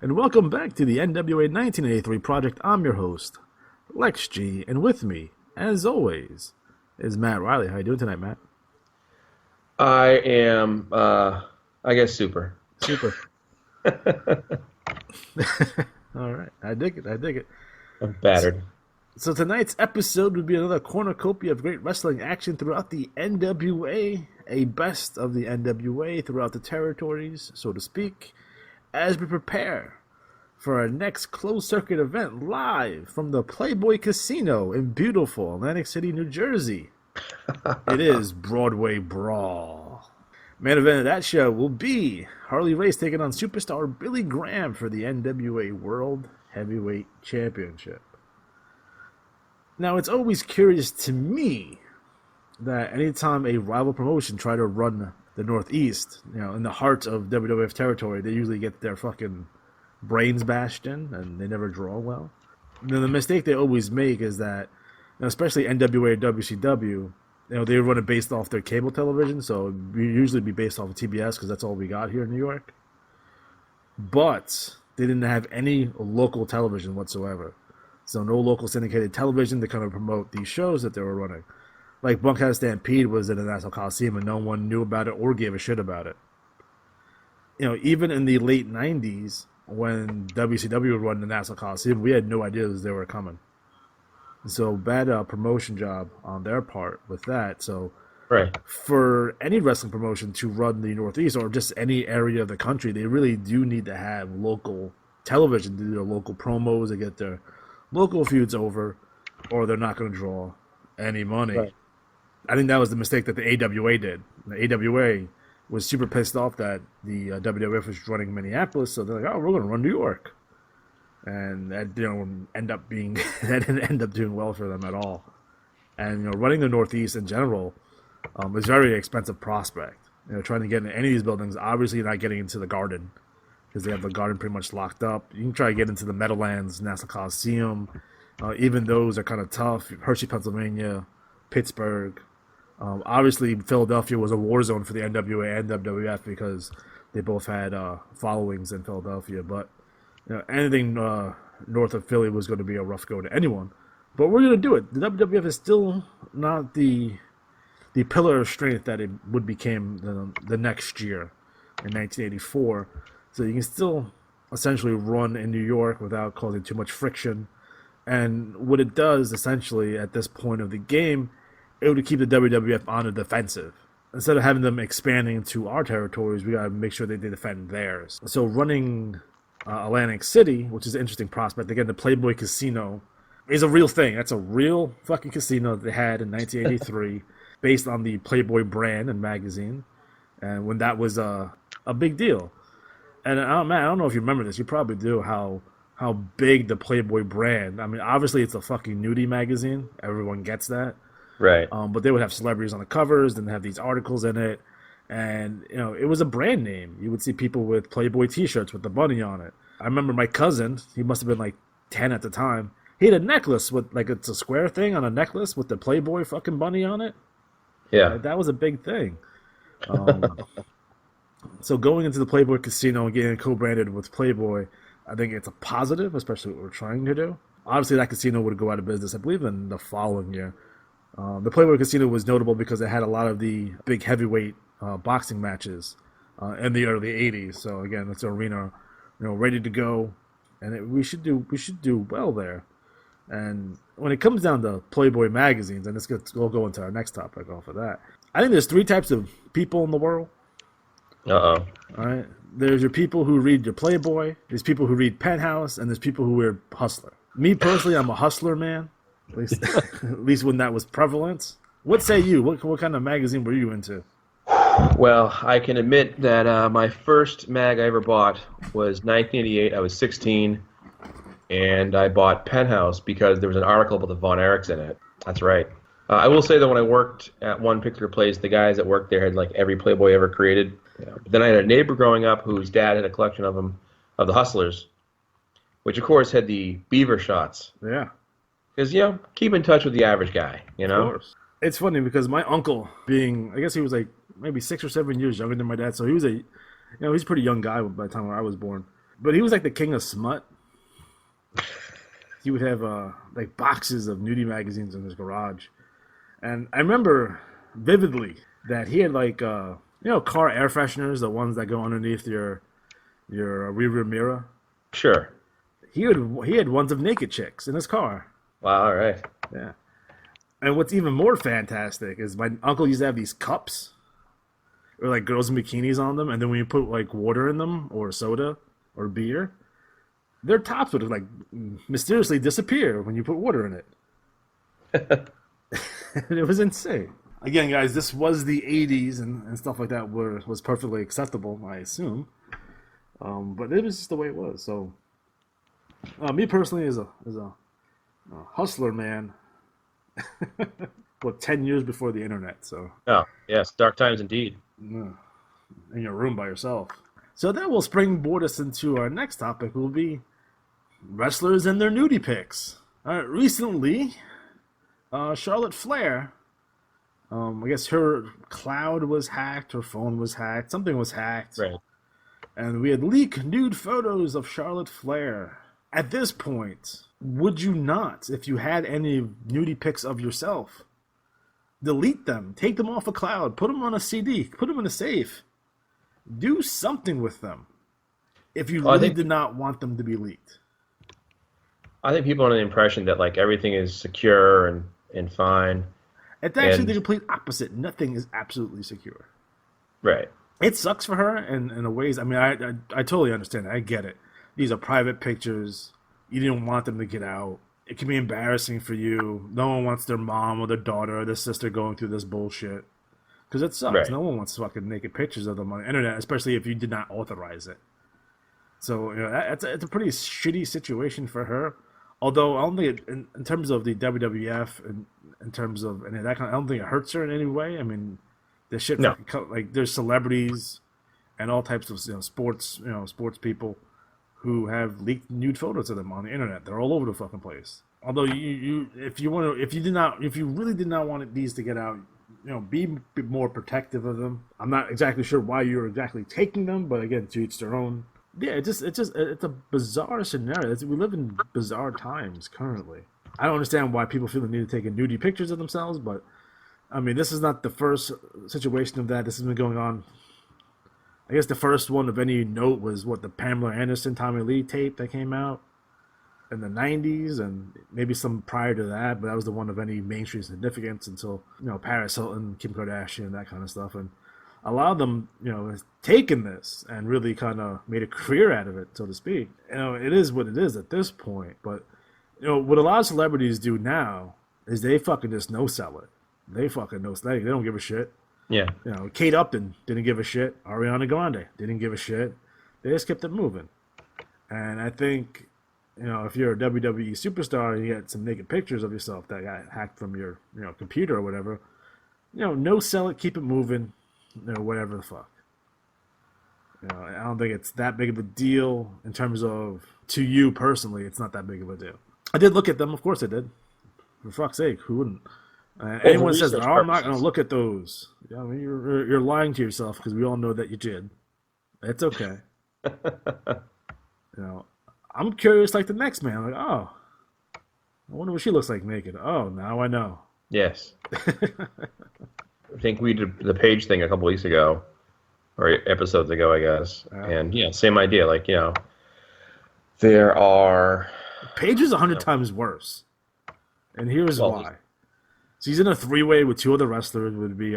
and welcome back to the NWA 1983 project. I'm your host, Lex G, and with me, as always, is Matt Riley. How you doing tonight, Matt? I am, I guess, super. Super. All right, I dig it. I'm battered. So tonight's episode would be another cornucopia of great wrestling action throughout the NWA, a best of the NWA throughout the territories, so to speak, as we prepare for our next closed-circuit event live from the Playboy Casino in beautiful Atlantic City, New Jersey. It is Broadway Brawl. Main event of that show will be Harley Race taking on superstar Billy Graham for the NWA World Heavyweight Championship. Now, it's always curious to me that anytime a rival promotion try to run the Northeast, in the heart of WWF territory, they usually get their fucking brains bashed in, and they never draw well. Now, the mistake they always make is that, especially NWA or WCW, they run it based off their cable television, so we usually be based off of TBS because that's all we got here in New York. But they didn't have any local television whatsoever. So no local syndicated television to kind of promote these shows that they were running. Like Bunkhouse Stampede was in the Nassau Coliseum and no one knew about it or gave a shit about it. Even in the late 90s, when WCW would run the Nassau Coliseum, we had no idea they were coming. So bad promotion job on their part with that. So Right. For any wrestling promotion to run the Northeast or just any area of the country, they really do need to have local television to do their local promos, to get their local feuds over, or they're not going to draw any money. Right. I think that was the mistake that the AWA did. The AWA was super pissed off that the WWF was running Minneapolis, so they're like, "Oh, we're going to run New York," and that didn't end up doing well for them at all. And running the Northeast in general is a very expensive prospect. Trying to get into any of these buildings, obviously you're not getting into the Garden, because they have the Garden pretty much locked up. You can try to get into the Meadowlands, Nassau Coliseum. Even those are kind of tough. Hershey, Pennsylvania, Pittsburgh. Obviously, Philadelphia was a war zone for the NWA and WWF because they both had followings in Philadelphia. But anything north of Philly was going to be a rough go to anyone. But we're going to do it. The WWF is still not the pillar of strength that it would become the next year in 1984. So you can still essentially run in New York without causing too much friction. And what it does, essentially, at this point of the game, it would keep the WWF on the defensive. Instead of having them expanding into our territories, we got to make sure they defend theirs. So running Atlantic City, which is an interesting prospect. Again, the Playboy Casino is a real thing. That's a real fucking casino that they had in 1983, based on the Playboy brand and magazine. And when that was a big deal. And man, I don't know if you remember this. You probably do. How big the Playboy brand. I mean, obviously it's a fucking nudie magazine. Everyone gets that. Right. But they would have celebrities on the covers, and have these articles in it. And it was a brand name. You would see people with Playboy T-shirts with the bunny on it. I remember my cousin. He must have been like 10 at the time. He had a necklace with it's a square thing on a necklace with the Playboy fucking bunny on it. Yeah. That was a big thing. So going into the Playboy Casino and getting co-branded with Playboy, I think it's a positive, especially what we're trying to do. Obviously, that casino would go out of business, I believe, in the following year. The Playboy Casino was notable because it had a lot of the big heavyweight boxing matches in the early 80s. So again, it's an arena, ready to go, and we should do well there. And when it comes down to Playboy magazines, and we'll go into our next topic off of that. I think there's three types of people in the world. Uh-oh. All right. There's your people who read your Playboy. There's people who read Penthouse, and there's people who read Hustler. Me personally, I'm a Hustler man. At least, at least when that was prevalent. What say you? What kind of magazine were you into? Well, I can admit that my first mag I ever bought was 1988. I was 16, and I bought Penthouse because there was an article about the Von Erichs in it. That's right. I will say that when I worked at one particular place, the guys that worked there had like every Playboy ever created. But then I had a neighbor growing up whose dad had a collection of them, of the Hustlers, which of course had the beaver shots. Yeah. Because, keep in touch with the average guy, Of course. It's funny because my uncle, I guess he was like maybe 6 or 7 years younger than my dad, so he was he's a pretty young guy by the time I was born. But he was like the king of smut. He would have like boxes of nudie magazines in his garage, and I remember vividly that he had like car air fresheners, the ones that go underneath your rearview mirror. Sure. He had ones of naked chicks in his car. Wow. All right. Yeah. And what's even more fantastic is my uncle used to have these cups, or like girls in bikinis on them, and then when you put like water in them or soda or beer, their tops would like mysteriously disappear when you put water in it. It was insane. Again, guys, this was the '80s, and stuff like that was perfectly acceptable, I assume. But it was just the way it was. So, me personally, as a hustler man, 10 years before the internet. So. Oh yes, dark times indeed. In your room by yourself. So that will springboard us into our next topic, will be wrestlers and their nudie pics. Recently, Charlotte Flair, I guess her cloud was hacked, her phone was hacked, something was hacked. Right. And we had leaked nude photos of Charlotte Flair. At this point, would you not, if you had any nudie pics of yourself, delete them, take them off a cloud, put them on a CD, put them in a safe, do something with them if you really did not want them to be leaked? I think people are under the impression that like everything is secure and fine. It's actually the complete opposite. Nothing is absolutely secure. Right. It sucks for her in a ways. I mean, I totally understand it. I get it. These are private pictures. You didn't want them to get out. It can be embarrassing for you. No one wants their mom or their daughter or their sister going through this bullshit. Because it sucks. Right. No one wants fucking naked pictures of them on the internet, especially if you did not authorize it. So, it's a pretty shitty situation for her. Although, I don't think it, in terms of the WWF, and in terms of any of that kind, I don't think it hurts her in any way. I mean, the shit, no. Like, there's celebrities and all types of sports people who have leaked nude photos of them on the internet. They're all over the fucking place. Although if you really did not want these to get out, be more protective of them. I'm not exactly sure why you're exactly taking them, but again, to each their own. Yeah, it's a bizarre scenario. We live in bizarre times currently. I don't understand why people feel the need to take nudie pictures of themselves, but I mean, this is not the first situation of that. This has been going on. I guess the first one of any note was the Pamela Anderson, Tommy Lee tape that came out in the 90s, and maybe some prior to that, but that was the one of any mainstream significance until, Paris Hilton, Kim Kardashian, that kind of stuff. And a lot of them, has taken this and really kind of made a career out of it, so to speak. It is what it is at this point. But, what a lot of celebrities do now is they fucking just no-sell it. They fucking no-sell it. They don't give a shit. Yeah. Kate Upton didn't give a shit. Ariana Grande didn't give a shit. They just kept it moving. And I think, if you're a WWE superstar and you get some naked pictures of yourself that got hacked from your, computer or whatever, no sell it, keep it moving, whatever the fuck. I don't think it's that big of a deal in terms of, to you personally, it's not that big of a deal. I did look at them, of course I did. For fuck's sake, who wouldn't? Anyone says, I'm not going to look at those. I mean, you're lying to yourself because we all know that you did. It's okay. I'm curious like the next man. Like, oh, I wonder what she looks like naked. Oh, now I know. Yes. I think we did the page thing a couple weeks ago, or episodes ago, I guess. And same idea. Like, there are... Page is 100 times worse. And here's why. So he's in a three-way with two other wrestlers. It would be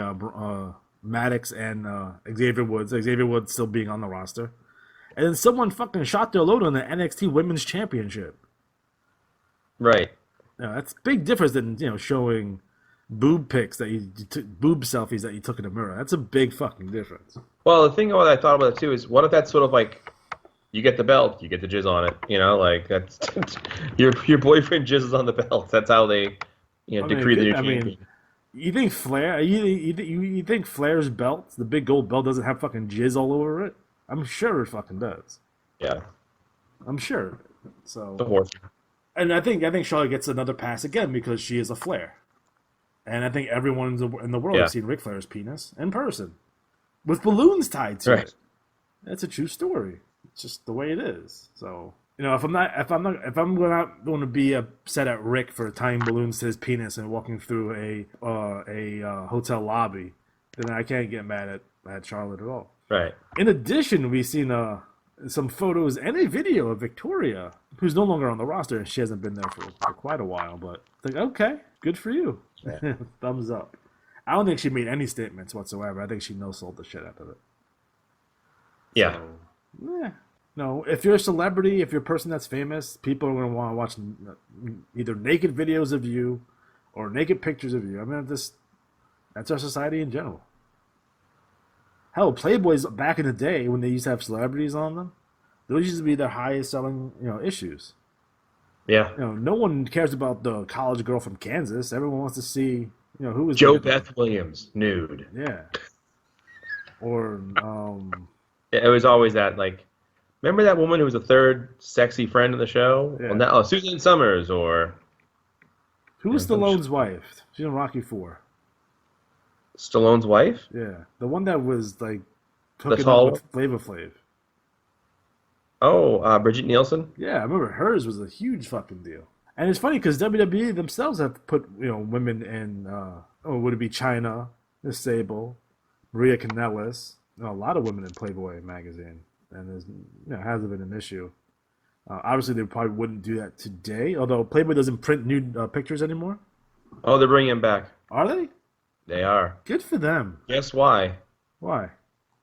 Maddox and Xavier Woods. Xavier Woods still being on the roster. And then someone fucking shot their load on the NXT Women's Championship. Right. That's a big difference than, showing boob pics that boob selfies that you took in the mirror. That's a big fucking difference. Well, the thing I thought about it too is, what if that's sort of like, you get the belt, you get the jizz on it. Like that's your boyfriend jizzes on the belt. That's how they, decree the new champion. You think Flair? You think Flair's belt, the big gold belt, doesn't have fucking jizz all over it? I'm sure it fucking does. Yeah. I'm sure. So. The horse. And I think Charlotte gets another pass again because she is a Flair. And I think everyone in the world has seen Ric Flair's penis in person, with balloons tied to it. That's a true story. It's just the way it is. So if I'm going to be upset at Rick for tying balloons to his penis and walking through a hotel lobby, then I can't get mad at Charlotte at all. Right. In addition, we've seen some photos and a video of Victoria, who's no longer on the roster, and she hasn't been there for quite a while. But it's like, okay, good for you. Yeah. Thumbs up. I don't think she made any statements whatsoever. I think she no-sold the shit out of it. Yeah. So, no, if you're a celebrity, if you're a person that's famous, people are going to want to watch either naked videos of you or naked pictures of you. I mean, that's our society in general. Hell, Playboys back in the day when they used to have celebrities on them, those used to be their highest selling, issues. Yeah. No one cares about the college girl from Kansas. Everyone wants to see, who was Joe Beth Williams nude. Yeah. Or it was always that, like, remember that woman who was the third sexy friend of the show? Yeah. Well, now Susan Summers, or who was Stallone's wife? She's in Rocky IV. Stallone's wife? Yeah, the one that was like hooking up with Flavor Flav. Oh, Bridget Nielsen? Yeah, I remember hers was a huge fucking deal. And it's funny because WWE themselves have put women in. Would it be Chyna, Miss Sable, Maria Kanellis? A lot of women in Playboy magazine, and there's hasn't been an issue. Obviously, they probably wouldn't do that today. Although Playboy doesn't print nude pictures anymore. Oh, they're bringing them back. Are they? They are. Good for them. Guess why? Why?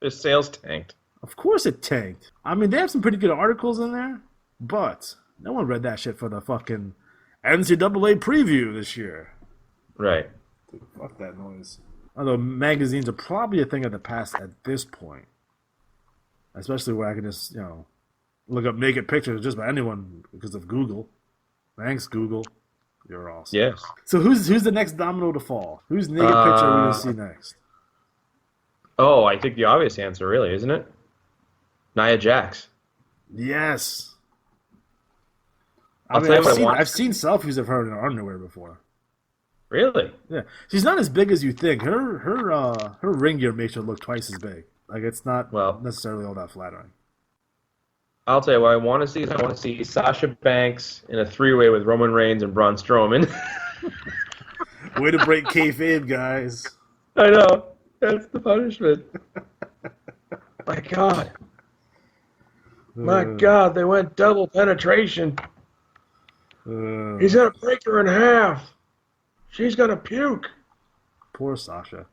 Their sales tanked. Of course it tanked. I mean, they have some pretty good articles in there, but no one read that shit for the fucking NCAA preview this year. Right. Dude, fuck that noise. Although magazines are probably a thing of the past at this point. Especially where I can just, look up naked pictures just by anyone because of Google. Thanks, Google. You're awesome. Yes. So who's the next domino to fall? Whose naked picture are we going to see next? Oh, I think the obvious answer, really, isn't it? Nia Jax. Yes. I've seen selfies of her in her underwear before. Really? Yeah. She's not as big as you think. Her ring gear makes her look twice as big. Like, it's not necessarily all that flattering. I'll tell you what I want to see is I want to see Sasha Banks in a three-way with Roman Reigns and Braun Strowman. Way to break kayfabe, guys. I know. That's the punishment. My God. My God, they went double penetration. He's going to break her in half. She's going to puke. Poor Sasha.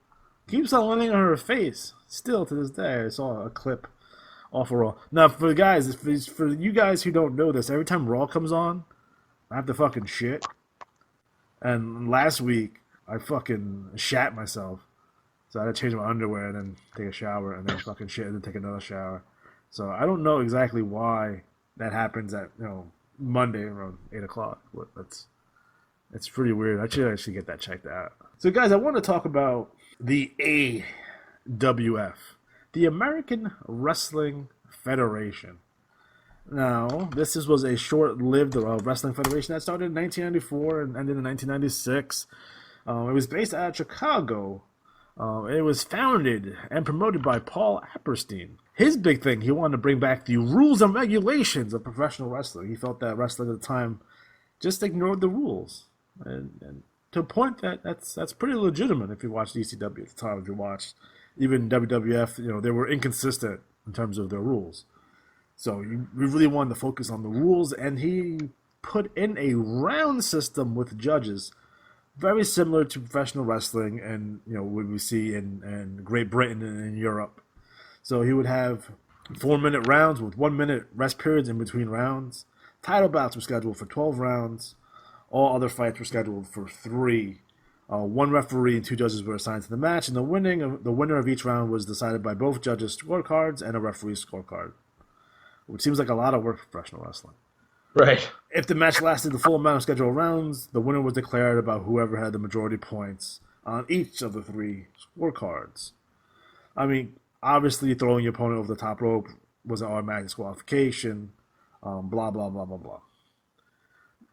Keeps on landing on her face. Still to this day, I saw a clip off of Raw. Now, for you guys who don't know this, every time Raw comes on, I have to fucking shit. And last week, I fucking shat myself. So I had to change my underwear and then take a shower and then fucking shit and then take another shower. So I don't know exactly why that happens at Monday around 8 o'clock. It's pretty weird. I should get that checked out. So guys, I want to talk about the AWF, the American Wrestling Federation. Now, this was a short-lived wrestling federation that started in 1994 and ended in 1996. It was based out of Chicago. It was founded and promoted by Paul Apperstein. His big thing, he wanted to bring back the rules and regulations of professional wrestling. He felt that wrestling at the time just ignored the rules. And to a point that's pretty legitimate if you watched ECW at the time. If you watched even WWF, they were inconsistent in terms of their rules. So we really wanted to focus on the rules, and he put in a round system with judges, very similar to professional wrestling and what we see in Great Britain and in Europe. So he would have 4-minute rounds with 1-minute rest periods in between rounds. Title bouts were scheduled for 12 rounds. All other fights were scheduled for 3. One referee and 2 judges were assigned to the match, and the winner of each round was decided by both judges' scorecards and a referee's scorecard, which seems like a lot of work for professional wrestling. Right. If the match lasted the full amount of scheduled rounds, the winner was declared by whoever had the majority points on each of the 3 scorecards. I mean, obviously throwing your opponent over the top rope was an automatic disqualification, blah, blah, blah, blah, blah.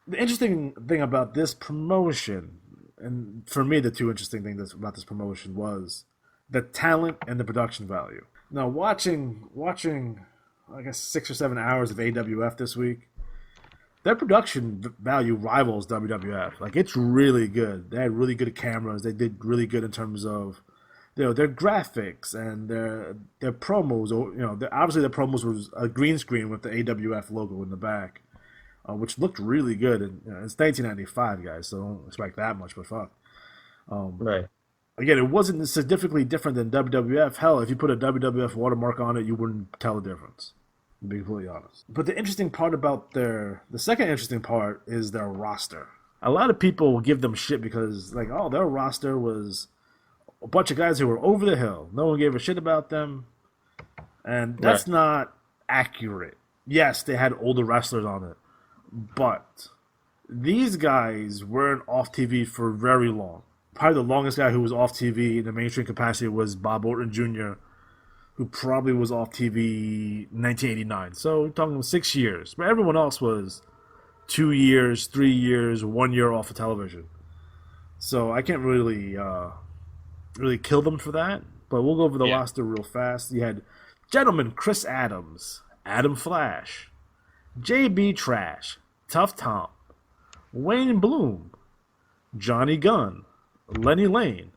The interesting thing about this promotion, and for me the 2 interesting things about this promotion was the talent and the production value. Now watching I guess 6 or 7 hours of AWF this week. Their production value rivals WWF. Like, it's really good. They had really good cameras. They did really good in terms of, their graphics and their promos. Obviously their promos was a green screen with the AWF logo in the back, which looked really good. And it's 1995, guys, so don't expect that much. But fuck. Right. Again, it wasn't significantly different than WWF. Hell, if you put a WWF watermark on it, you wouldn't tell the difference, to be completely honest. But the interesting part about the second interesting part is their roster. A lot of people give them shit because, like, oh, their roster was a bunch of guys who were over the hill. No one gave a shit about them. And that's not accurate. Yes, they had older wrestlers on it. But these guys weren't off TV for very long. Probably the longest guy who was off TV in the mainstream capacity was Bob Orton Jr., who probably was off TV 1989. So we're talking 6 years. But everyone else was 2 years, 3 years, 1 year off of television. So I can't really kill them for that. But we'll go over the roster real fast. You had Gentleman Chris Adams, Adam Flash, JB Trash, Tough Tom, Wayne Bloom, Johnny Gunn, Lenny Lane,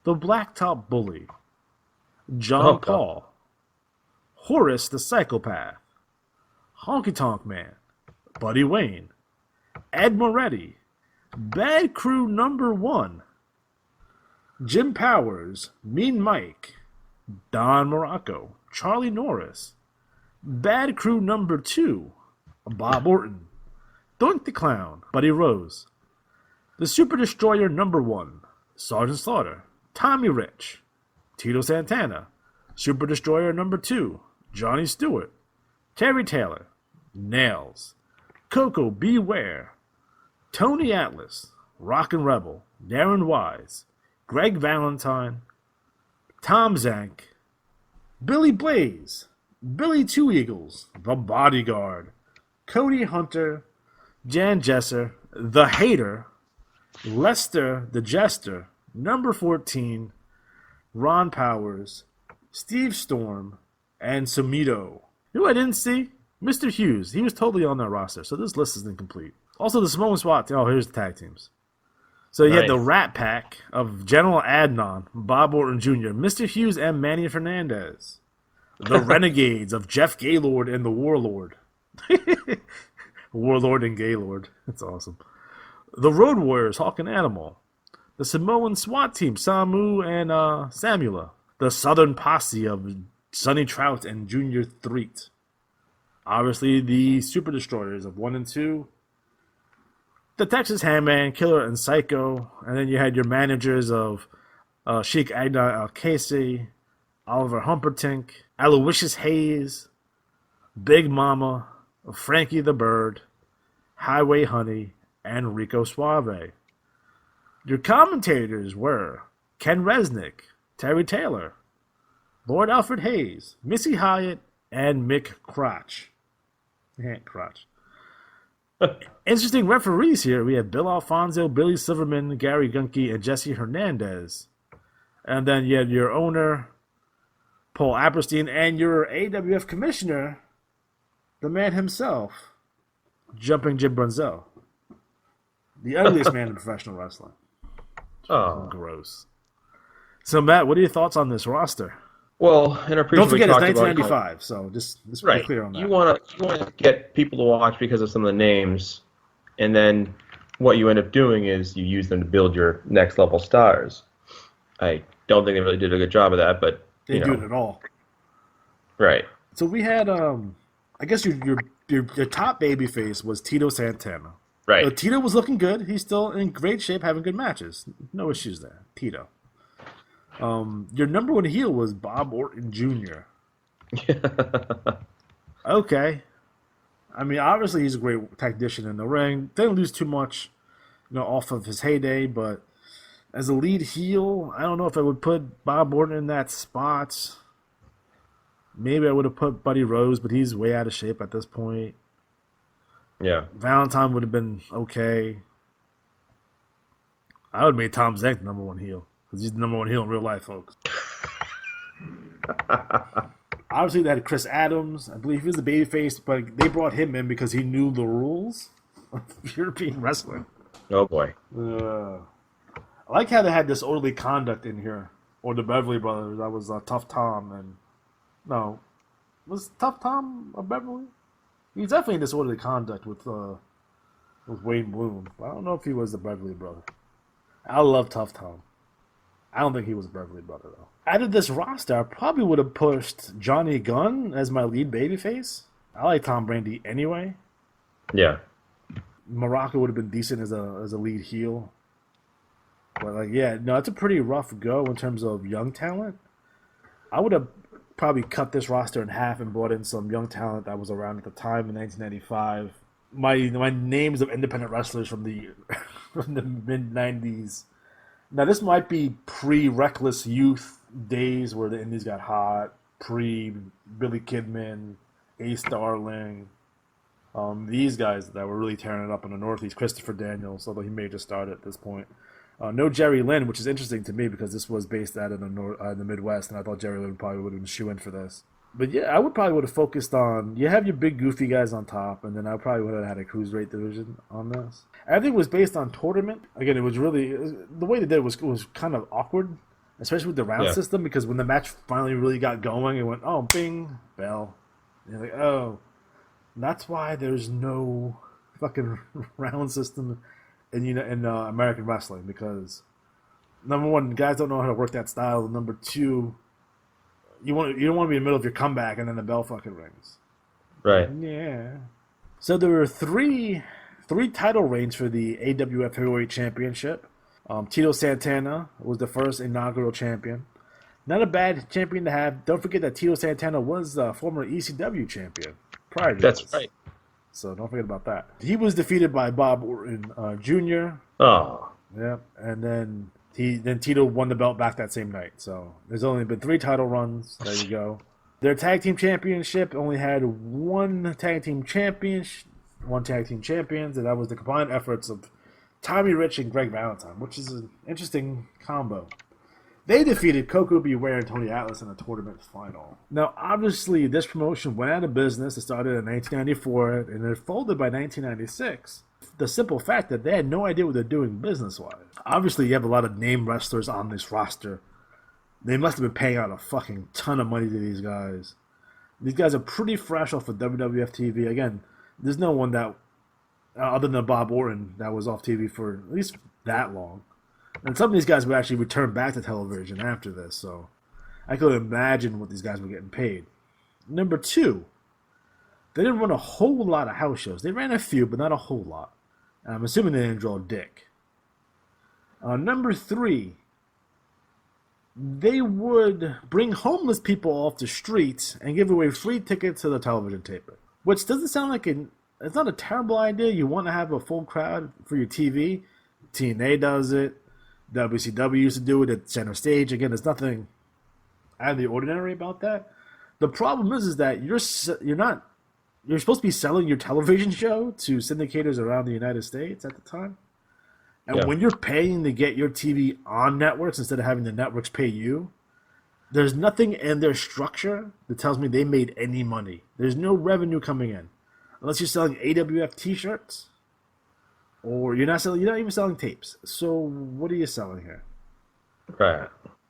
the Blacktop Bully, John Paul, Horace the Psychopath, Honky Tonk Man, Buddy Wayne, Ed Moretti, Bad Crew Number 1, Jim Powers, Mean Mike, Don Morocco, Charlie Norris, Bad Crew Number 2, Bob Orton, Doink the Clown, Buddy Rose, the Super Destroyer Number 1, Sergeant Slaughter, Tommy Rich, Tito Santana, Super Destroyer Number 2, Johnny Stewart, Terry Taylor, Nails, Coco Beware, Tony Atlas, Rockin' Rebel, Darren Wise, Greg Valentine, Tom Zank, Billy Blaze, Billy Two Eagles, The Bodyguard, Cody Hunter, Jan Jesser, The Hater, Lester the Jester, Number 14, Ron Powers, Steve Storm, and Sumito. Who I didn't see? Mr. Hughes. He was totally on that roster, so this list is incomplete. Also, the Samoan SWAT. Oh, here's the tag teams. So you had the Rat Pack of General Adnan, Bob Orton Jr., Mr. Hughes, and Manny Fernandez. The Renegades of Jeff Gaylord and the Warlord. Warlord and Gaylord. That's awesome. The Road Warriors, Hawk and Animal. The Samoan SWAT team, Samu and Samula. The Southern Posse of Sonny Trout and Junior Threet. Obviously, the Super Destroyers of 1 and 2. The Texas Handman, Killer, and Psycho. And then you had your managers of Sheik Agna Al-Casey, Oliver Humperdinck, Aloysius Hayes, Big Mama, Frankie the Bird, Highway Honey, and Rico Suave. Your commentators were Ken Resnick, Terry Taylor, Lord Alfred Hayes, Missy Hyatt, and Mick Crotch. Crotch. Interesting referees here. We have Bill Alfonso, Billy Silverman, Gary Gunke, and Jesse Hernandez. And then you had your owner, Paul Apperstein, and your AWF commissioner, the man himself, Jumping Jim Brunzel. The ugliest man in professional wrestling. Oh. Gross. So, Matt, what are your thoughts on this roster? Well, in our previous don't forget, it's 1995, so just right. Be clear on that. You want to get people to watch because of some of the names, and then what you end up doing is you use them to build your next level stars. I don't think they really did a good job of that, but they do it at all. Right. So we had, I guess your top babyface was Tito Santana. Right. Tito was looking good. He's still in great shape, having good matches. No issues there. Tito. Your number one heel was Bob Orton Jr. Okay. I mean, obviously he's a great tactician in the ring. Didn't lose too much, off of his heyday, but as a lead heel, I don't know if I would put Bob Orton in that spot. Maybe I would have put Buddy Rose, but he's way out of shape at this point. Yeah. Valentine would have been okay. I would have made Tom Zank the number one heel. Because he's the number one heel in real life, folks. Obviously, they had Chris Adams. I believe he was the babyface, but they brought him in because he knew the rules of European wrestling. Oh boy. I like how they had disorderly conduct in here, or the Beverly Brothers. That was Tough Tom and no, was Tough Tom a Beverly? He's definitely in disorderly conduct with Wayne Bloom. I don't know if he was the Beverly brother. I love Tough Tom. I don't think he was a Beverly brother though. Out of this roster, I probably would have pushed Johnny Gunn as my lead babyface. I like Tom Brady anyway. Yeah. Morocco would have been decent as a lead heel. But like, yeah, no, it's a pretty rough go in terms of young talent. I would have probably cut this roster in half and brought in some young talent that was around at the time in 1995. My names of independent wrestlers from the mid 90s. Now this might be pre-Reckless Youth days where the Indies got hot, pre Billy Kidman, Ace Darling. These guys that were really tearing it up in the Northeast. Christopher Daniels, although he may just start at this point. No Jerry Lynn, which is interesting to me because this was based out in the Midwest, and I thought Jerry Lynn probably would have been shoe in for this. But yeah, I would have focused on, you have your big goofy guys on top, and then I probably would have had a cruiserweight division on this. Everything was based on tournament. Again, it was the way they did it was kind of awkward, especially with the round system, because when the match finally really got going, it went, oh, bing, bell. And you're like, oh, that's why there's no fucking round system in American wrestling, because number one, guys don't know how to work that style. Number two, you don't want to be in the middle of your comeback and then the bell fucking rings. Right. Yeah. So there were three title reigns for the AWF Heavyweight Championship. Tito Santana was the first inaugural champion. Not a bad champion to have. Don't forget that Tito Santana was the former ECW champion prior to That's this. right. So don't forget about that. He was defeated by Bob Orton Jr. Oh. Yeah, and then Tito won the belt back that same night. So there's only been 3 title runs. There you go. Their tag team championship only had one tag team champions, and that was the combined efforts of Tommy Rich and Greg Valentine, which is an interesting combo. They defeated Coco Beware and Tony Atlas in a tournament final. Now, obviously, this promotion went out of business. It started in 1994, and it folded by 1996. The simple fact that they had no idea what they're doing business-wise. Obviously, you have a lot of name wrestlers on this roster. They must have been paying out a fucking ton of money to these guys. These guys are pretty fresh off of WWF TV. Again, there's no one that, other than Bob Orton, that was off TV for at least that long. And some of these guys would actually return back to television after this, so I could imagine what these guys were getting paid. Number 2, they didn't run a whole lot of house shows. They ran a few, but not a whole lot. I'm assuming they didn't draw dick. Number 3, they would bring homeless people off the streets and give away free tickets to the television taping, which doesn't sound like it's not a terrible idea. You want to have a full crowd for your TV. TNA does it. WCW used to do it at Center Stage. Again, there's nothing out of the ordinary about that. The problem is that you're supposed to be selling your television show to syndicators around the United States at the time. And when you're paying to get your TV on networks instead of having the networks pay you, there's nothing in their structure that tells me they made any money. There's no revenue coming in. Unless you're selling AWF t-shirts. Or you're not even selling tapes. So what are you selling here? Right.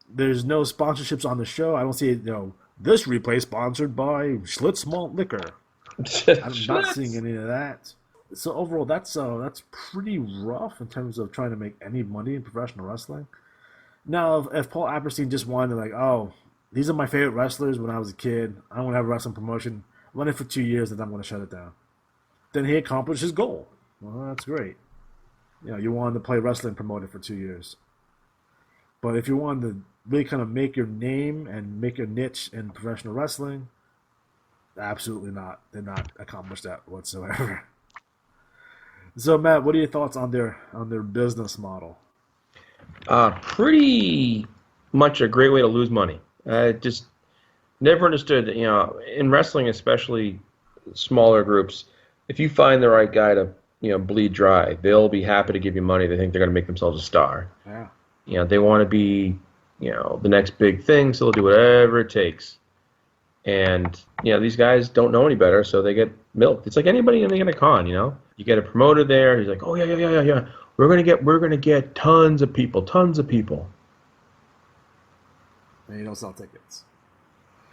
There's no sponsorships on the show. I don't see this replay sponsored by Schlitz Malt Liquor. I'm not seeing any of that. So overall, that's pretty rough in terms of trying to make any money in professional wrestling. Now, if Paul Apperstein just wanted these are my favorite wrestlers when I was a kid. I want to have a wrestling promotion. Run it for 2 years, and then I'm going to shut it down. Then he accomplished his goal. Well, that's great. You wanted to play wrestling promoted for 2 years. But if you wanted to really kind of make your name and make your niche in professional wrestling, absolutely not. Did not accomplish that whatsoever. So, Matt, what are your thoughts on their business model? Pretty much a great way to lose money. I just never understood, in wrestling, especially smaller groups, if you find the right guy to bleed dry, they'll be happy to give you money. They think they're going to make themselves a star. Yeah. They want to be, the next big thing, so they'll do whatever it takes. And these guys don't know any better, so they get milked. It's like anybody in a con, You get a promoter there. He's like, oh yeah. We're gonna get tons of people. And you don't sell tickets.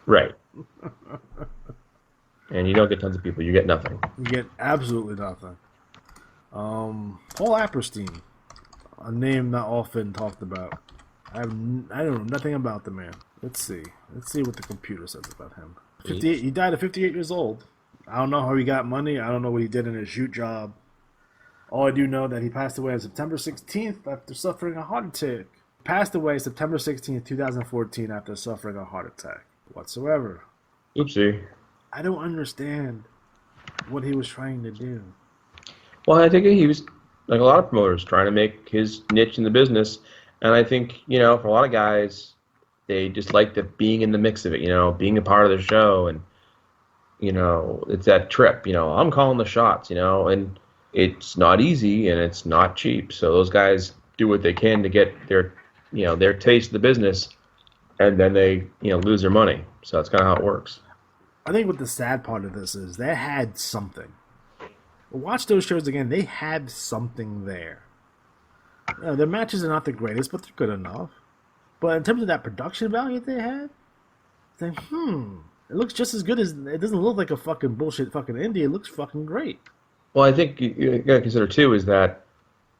Right. And you don't get tons of people. You get nothing. You get absolutely nothing. Paul Apperstein, a name not often talked about. I don't know nothing about the man. Let's see what the computer says about him. 58. He died at 58 years old. I don't know how he got money. I don't know what he did in his shoot job. All I do know that he passed away on September 16th after suffering a heart attack. Passed away September 16th, 2014 after suffering a heart attack whatsoever. Oopsie. I don't understand what he was trying to do. Well, I think he was, like a lot of promoters, trying to make his niche in the business. And I think, for a lot of guys, they just like being in the mix of it, being a part of the show. And, it's that trip, I'm calling the shots, and it's not easy and it's not cheap. So those guys do what they can to get their taste of the business, and then they, lose their money. So that's kind of how it works. I think what the sad part of this is, they had something. Watch those shows again. They had something there. Their matches are not the greatest, but they're good enough. But in terms of that production value they had, it's like, it looks just as good as, it doesn't look like a fucking bullshit fucking indie. It looks fucking great. Well, I think you got to consider too is that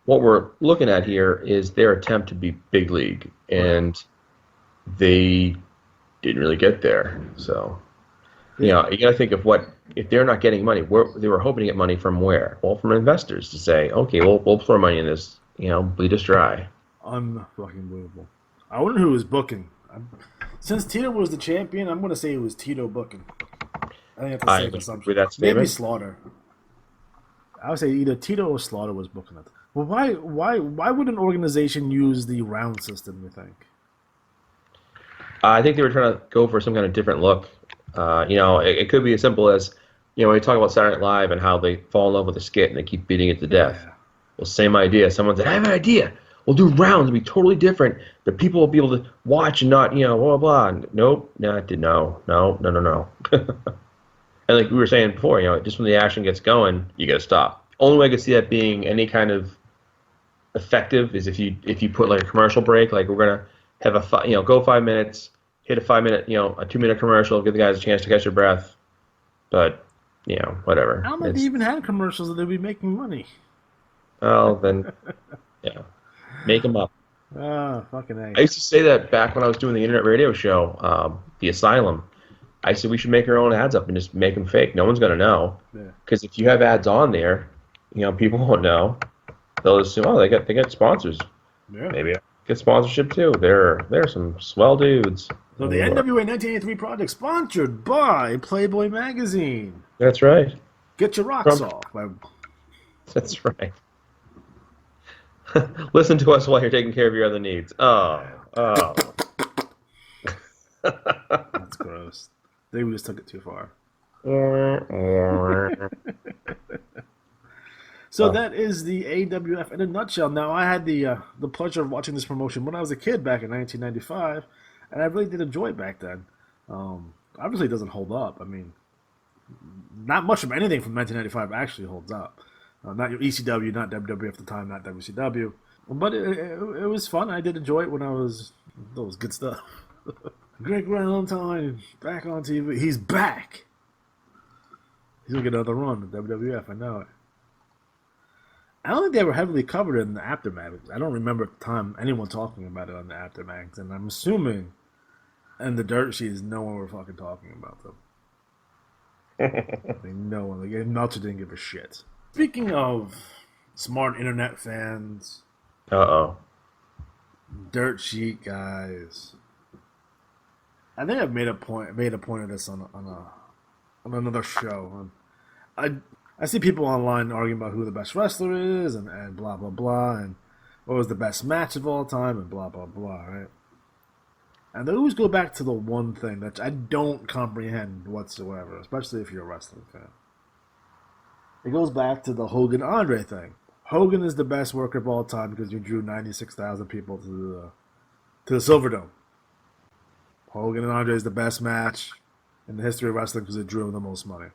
what we're looking at here is their attempt to be big league, and they didn't really get there. So, you got to think of if they're not getting money, they were hoping to get money from where? Well, from investors to say, okay, we'll throw money in this, bleed us dry. Unfucking believable. I wonder who was booking. Since Tito was the champion, I'm going to say it was Tito booking. I think that's a safe assumption. With that statement? Maybe Slaughter. I would say either Tito or Slaughter was booking it. Well, why would an organization use the round system, you think? I think they were trying to go for some kind of different look. It could be as simple as, when you talk about Saturday Night Live and how they fall in love with a skit and they keep beating it to death. Yeah. Well, same idea. Someone said, I have an idea. We'll do rounds. It'll be totally different. The people will be able to watch and not, blah, blah. Nope. No. And like we were saying before, just when the action gets going, you got to stop. Only way I could see that being any kind of effective is if you put like a commercial break, like we're gonna have go 5 minutes, hit a 5 minute, a 2 minute commercial, give the guys a chance to catch their breath. But whatever. I don't think they even had commercials that they'd be making money. Well, then, make them up. Fucking A. I used to say that back when I was doing the internet radio show, The Asylum. I said we should make our own ads up and just make them fake. No one's going to know. Because if you have ads on there, people won't know. They'll assume, oh, they get sponsors. Yeah. Maybe I get sponsorship too. They're some swell dudes. So the NWA 1983 project sponsored by Playboy Magazine. That's right. Get your rocks off. That's right. Listen to us while you're taking care of your other needs. Oh. That's gross. They just took it too far. So that is the AWF in a nutshell. Now, I had the pleasure of watching this promotion when I was a kid back in 1995, and I really did enjoy it back then. Obviously, it doesn't hold up. I mean, not much of anything from 1995 actually holds up. Not your ECW, not WWE at the time, not WCW. But it was fun. I did enjoy it when I was... That was good stuff. Greg Valentine, back on TV. He's back! He's going to get another run with WWF, I know it. I don't think they were heavily covered in the Aftermath. I don't remember at the time anyone talking about it on the Aftermath, and I'm assuming in the dirt sheets no one were fucking talking about them. No one. Like, Meltzer didn't give a shit. Speaking of smart internet fans... Uh-oh. Dirt sheet guys. I think I've made a point of this on another show. I see people online arguing about who the best wrestler is and blah blah blah and what was the best match of all time and blah blah blah, right? And they always go back to the one thing that I don't comprehend whatsoever, especially if you're a wrestling fan. It goes back to the Hogan Andre thing. Hogan is the best worker of all time because you drew 96,000 people to the Silverdome. Hogan and Andre is the best match. in the history of wrestling because it drew the most money.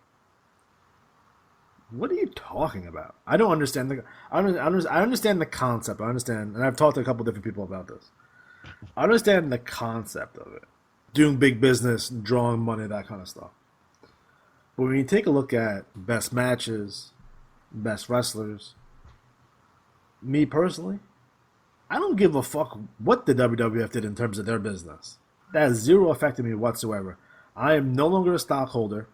What are you talking about? I don't understand I understand the concept. I understand, and I've talked to a couple different people about this. I understand the concept of it, doing big business, drawing money, that kind of stuff. But when you take a look at best matches, best wrestlers, me personally, I don't give a fuck what the WWF did in terms of their business. That has zero effect on me whatsoever. I am no longer a stockholder.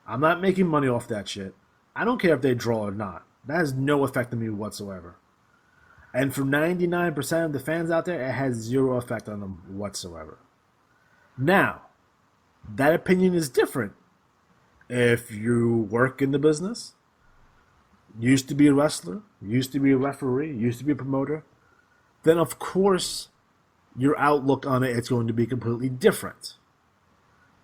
I'm not making money off that shit. I don't care if they draw or not. That has no effect on me whatsoever. And for 99% of the fans out there, it has zero effect on them whatsoever. Now, that opinion is different. If you work in the business, used to be a wrestler, used to be a referee, used to be a promoter, then of course your outlook on it is going to be completely different.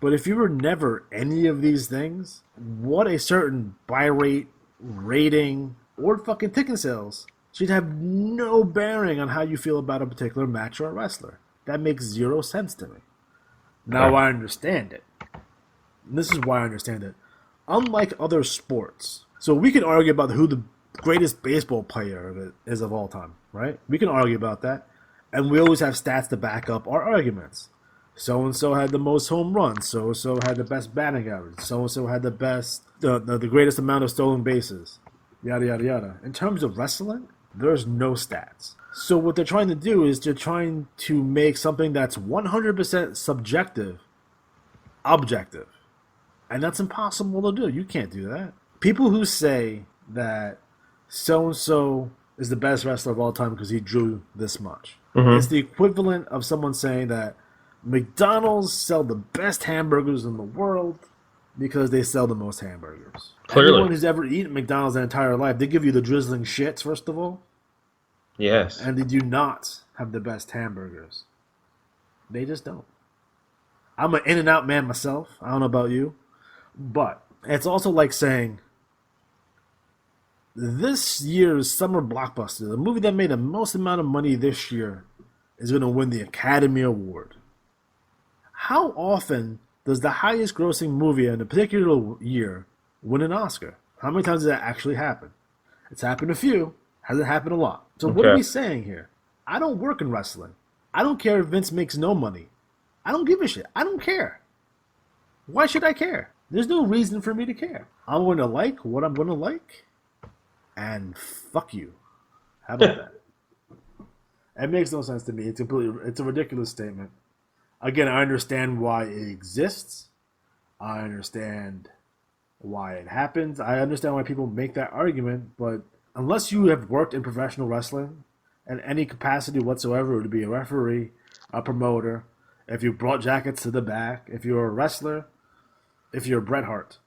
But if you were never any of these things, what a certain buy rate, rating, or fucking ticket sales should have no bearing on how you feel about a particular match or a wrestler. That makes zero sense to me. Now I understand it. And this is why I understand it. Unlike other sports, so we can argue about who the greatest baseball player is of all time, right? We can argue about that. And we always have stats to back up our arguments. So-and-so had the most home runs. So-and-so had the best batting average. So-and-so had the best, the greatest amount of stolen bases. Yada, yada, yada. In terms of wrestling, there's no stats. So what they're trying to do is they're trying to make something that's 100% subjective, objective. And that's impossible to do. You can't do that. People who say that so-and-so is the best wrestler of all time because he drew this much. Mm-hmm. It's the equivalent of someone saying that McDonald's sell the best hamburgers in the world because they sell the most hamburgers. Clearly. Anyone who's ever eaten McDonald's their entire life, they give you the drizzling shits, first of all. Yes. And they do not have the best hamburgers. They just don't. I'm an In-N-Out man myself. I don't know about you. But it's also like saying this year's summer blockbuster, the movie that made the most amount of money this year, is going to win the Academy Award. How often does the highest grossing movie in a particular year win an Oscar? How many times does that actually happen? It's happened a few. Hasn't happened a lot. So What are we saying here? I don't work in wrestling. I don't care if Vince makes no money. I don't give a shit. I don't care. Why should I care? There's no reason for me to care. I'm going to like what I'm going to like, and fuck you. How about that? It makes no sense to me. It's a ridiculous statement. Again, I understand why it exists. I understand why it happens. I understand why people make that argument, but unless you have worked in professional wrestling in any capacity whatsoever, to be a referee, a promoter, if you brought jackets to the back, if you're a wrestler, if you're Bret Hart,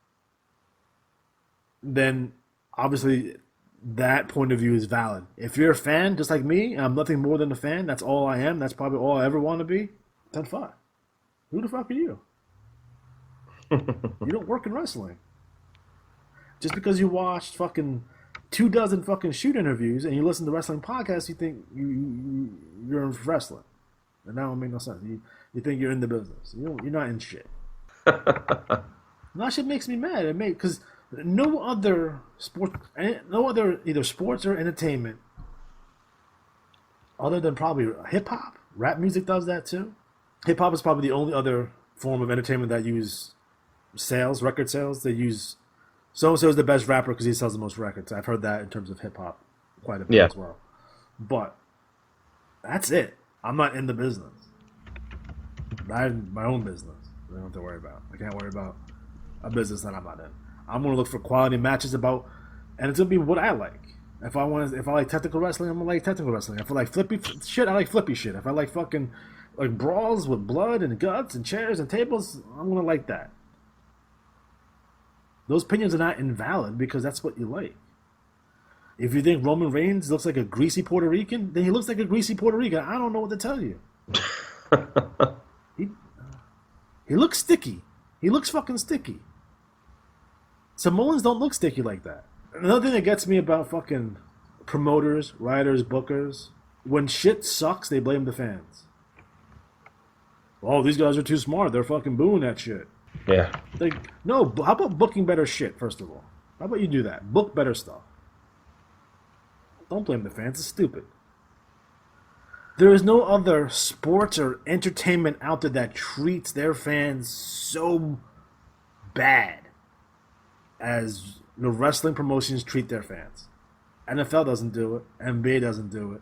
then obviously that point of view is valid. If you're a fan, just like me, and I'm nothing more than a fan, that's all I am, that's probably all I ever want to be, then fine. Who the fuck are you? You don't work in wrestling. Just because you watched fucking 24 fucking shoot interviews and you listen to wrestling podcasts, you think you're in wrestling. And that don't make no sense. You think you're in the business. You're not in shit. That shit makes me mad. Because no other either sports or entertainment, other than probably hip hop, rap music does that too. Hip hop is probably the only other form of entertainment that use sales, record sales. They use so-and-so is the best rapper because he sells the most records. I've heard that in terms of hip hop quite a bit as well. But that's it. I'm not in the business. I have my own business. I don't have to worry about. I can't worry about a business that I'm not in. I'm gonna look for quality matches and it's gonna be what I like. If I like technical wrestling, I'm gonna like technical wrestling. If I like flippy shit, I like flippy shit. If I like fucking like brawls with blood and guts and chairs and tables, I'm gonna like that. Those opinions are not invalid because that's what you like. If you think Roman Reigns looks like a greasy Puerto Rican, then he looks like a greasy Puerto Rican. I don't know what to tell you. He looks sticky. He looks fucking sticky. Samoans don't look sticky like that. Another thing that gets me about fucking promoters, writers, bookers, when shit sucks, they blame the fans. Oh, these guys are too smart. They're fucking booing that shit. Yeah. Like, no, how about booking better shit, first of all? How about you do that? Book better stuff. Don't blame the fans. It's stupid. There is no other sports or entertainment out there that treats their fans so bad as the wrestling promotions treat their fans. NFL doesn't do it. NBA doesn't do it.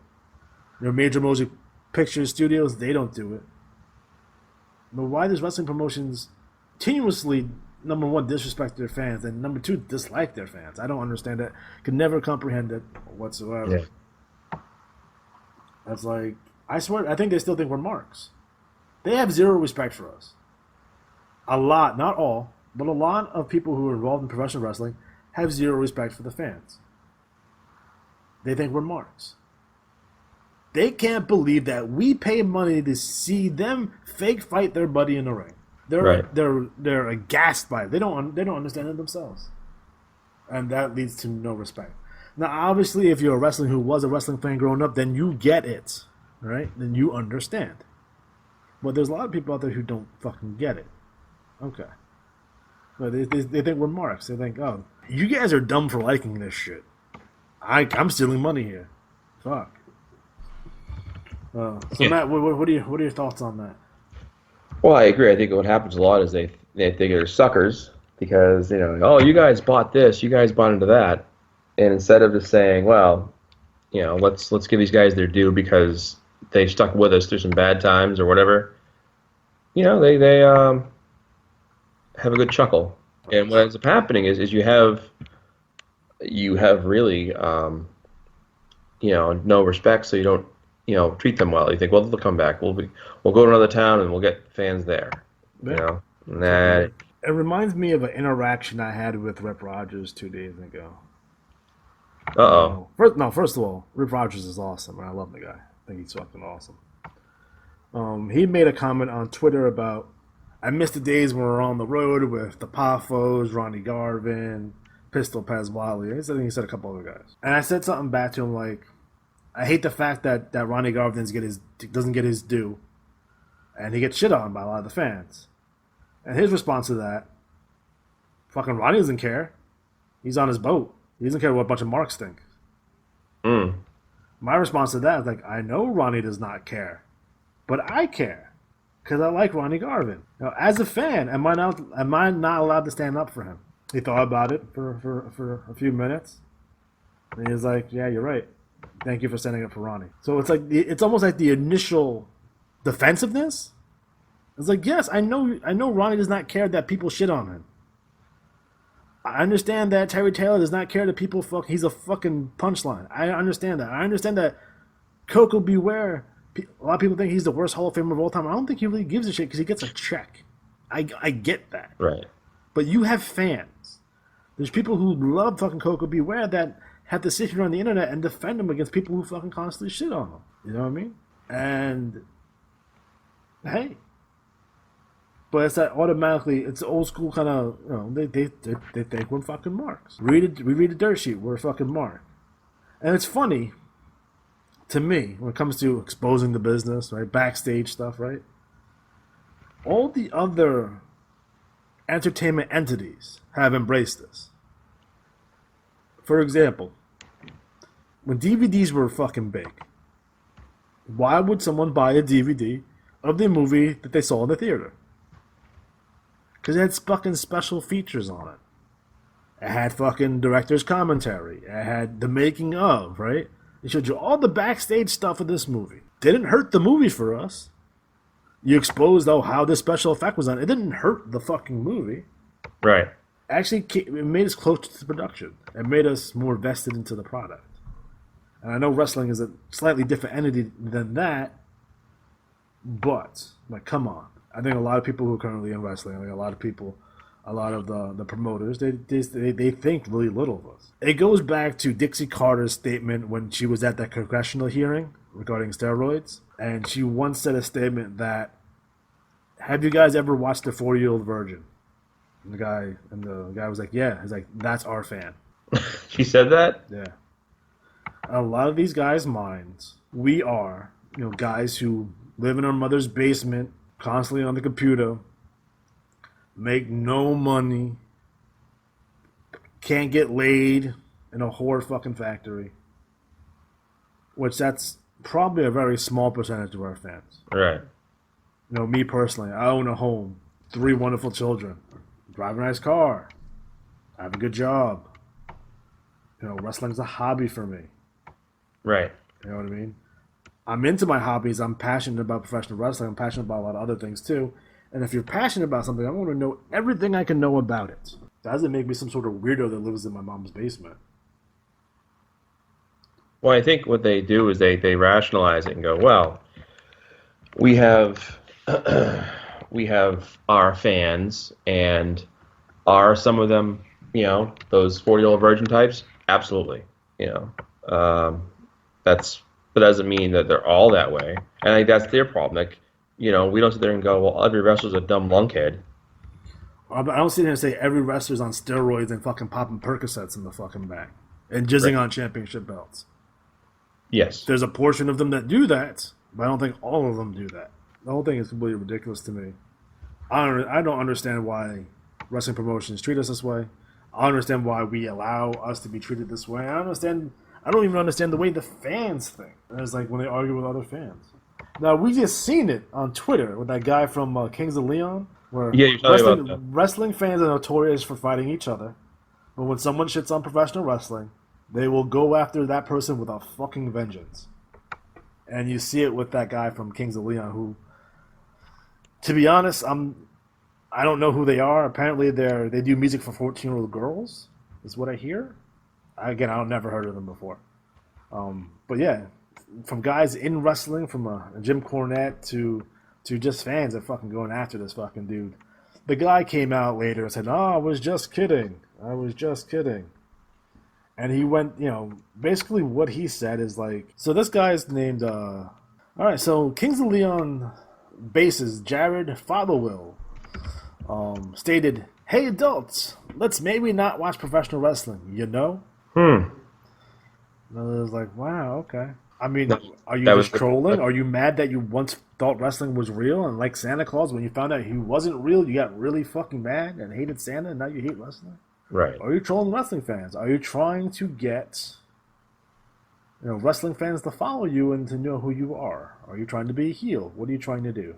Their major motion picture studios, they don't do it. But why does wrestling promotions continuously, number one, disrespect their fans, and number two, dislike their fans? I don't understand that. Could never comprehend it whatsoever. Yeah. That's like, I swear, I think they still think we're marks. They have zero respect for us. A lot, not all, but a lot of people who are involved in professional wrestling have zero respect for the fans. They think we're marks. They can't believe that we pay money to see them fake fight their buddy in the ring. They're aghast by it. They don't understand it themselves, and that leads to no respect. Now, obviously, if you're a wrestler who was a wrestling fan growing up, then you get it, right? Then you understand. But there's a lot of people out there who don't fucking get it. Okay, but they think we're marks. They think, oh, you guys are dumb for liking this shit. I'm stealing money here. Fuck. So yeah. Matt, what are your thoughts on that? Well, I agree. I think what happens a lot is they think they're suckers because oh, you guys bought this, you guys bought into that, and instead of just saying, well, let's give these guys their due because they stuck with us through some bad times or whatever, they have a good chuckle. And what ends up happening is you have really no respect, so you don't treat them well. You think, well, they'll come back. We'll go to another town and we'll get fans there. Yeah. It reminds me of an interaction I had with Rip Rogers 2 days ago. First of all, Rip Rogers is awesome, and I love the guy. I think he's fucking awesome. He made a comment on Twitter about, I miss the days when we were on the road with the Poffos, Ronnie Garvin, Pistol Pez Wally. I think he said a couple other guys. And I said something back to him like, I hate the fact that Ronnie Garvin doesn't get his due, and he gets shit on by a lot of the fans. And his response to that, fucking Ronnie doesn't care. He's on his boat. He doesn't care what a bunch of marks think. My response to that is like, I know Ronnie does not care, but I care because I like Ronnie Garvin. As a fan, am I not allowed to stand up for him? He thought about it for a few minutes, and he was like, yeah, you're right. Thank you for standing up for Ronnie. So it's almost like the initial defensiveness. It's like, yes, I know Ronnie does not care that people shit on him. I understand that Terry Taylor does not care that people he's a fucking punchline. I understand that. I understand that Coco Beware, a lot of people think he's the worst Hall of Famer of all time. I don't think he really gives a shit because he gets a check. I get that. Right. But you have fans. There's people who love fucking Coco Beware that have to sit here on the internet and defend him against people who fucking constantly shit on him. You know what I mean? And hey, but it's that automatically. It's old school kind of. They think we're fucking marks. We read a dirt sheet. We're a fucking mark. And it's funny to me when it comes to exposing the business, right? Backstage stuff, right? All the other entertainment entities have embraced this. For example, when DVDs were fucking big, why would someone buy a DVD of the movie that they saw in the theater? Because it had fucking special features on it. It had fucking director's commentary. It had the making of, right? It showed you all the backstage stuff of this movie. Didn't hurt the movie for us. You exposed, how this special effect was on. It didn't hurt the fucking movie. Right. Actually, it made us closer to the production. It made us more vested into the product. And I know wrestling is a slightly different entity than that, but, come on. I think a lot of people who are currently in wrestling, a lot of the promoters, they think really little of us. It goes back to Dixie Carter's statement when she was at that congressional hearing regarding steroids, and she once said a statement that, have you guys ever watched The 40-Year-Old Virgin? And the guy was like, yeah. He's like, that's our fan. She said that? Yeah. A lot of these guys' minds, we are, guys who live in our mother's basement, constantly on the computer, make no money, can't get laid in a whore fucking factory, which that's probably a very small percentage of our fans. Right. You know, me personally, I own a home, 3 wonderful children, drive a nice car, I have a good job. You know, wrestling's a hobby for me. Right. You know what I mean? I'm into my hobbies. I'm passionate about professional wrestling. I'm passionate about a lot of other things too. And if you're passionate about something, I want to know everything I can know about it. That doesn't make me some sort of weirdo that lives in my mom's basement. Well, I think what they do is they rationalize it and go, well, we have we have our fans, and are some of them, you know, those 40-year-old virgin types? Absolutely. You know, that doesn't mean that they're all that way. And I think that's their problem. Like, you know, we don't sit there and go, well, every wrestler's a dumb lunkhead. I don't sit here and say every wrestler's on steroids and fucking popping Percocets in the fucking back and jizzing on championship belts. Yes. There's a portion of them that do that, but I don't think all of them do that. The whole thing is completely ridiculous to me. I don't understand why wrestling promotions treat us this way. I don't understand why we allow us to be treated this way. I don't even understand the way the fans think. It's like when they argue with other fans. Now, we just seen it on Twitter with that guy from Kings of Leon, where wrestling fans are notorious for fighting each other. But when someone shits on professional wrestling, they will go after that person with a fucking vengeance. And you see it with that guy from Kings of Leon who, to be honest, I don't know who they are. Apparently they do music for 14-year-old girls, is what I hear. Again, I've never heard of them before. But yeah, from guys in wrestling, from Jim Cornette to just fans that fucking going after this fucking dude. The guy came out later and said, "Oh, I was just kidding. I was just kidding." And he went, you know, basically what he said is like, so this guy is named, all right, so Kings of Leon bassist Jared Fotherwill stated, "Hey adults, let's maybe not watch professional wrestling, you know?" And I was like, wow, okay. I mean, are you just trolling? Are you mad that you once thought wrestling was real and like Santa Claus, when you found out he wasn't real, you got really fucking mad and hated Santa and now you hate wrestling? Right. Are you trolling wrestling fans? Are you trying to get, you know, wrestling fans to follow you and to know who you are? Are you trying to be a heel? What are you trying to do?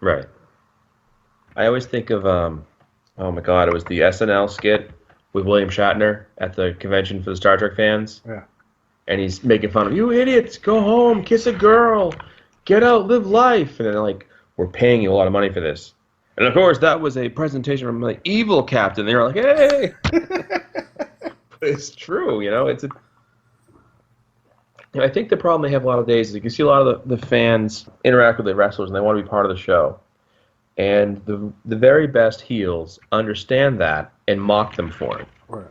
Right. I always think of, oh my God, it was the SNL skit with William Shatner at the convention for the Star Trek fans. Yeah. And he's making fun of, "You idiots, go home, kiss a girl, get out, live life." And then they're like, "We're paying you a lot of money for this." And of course, that was a presentation from the evil captain. They were like, "Hey!" But it's true, you know. I think the problem they have a lot of days is you can see a lot of the fans interact with the wrestlers and they want to be part of the show. And the very best heels understand that and mock them for it. Right.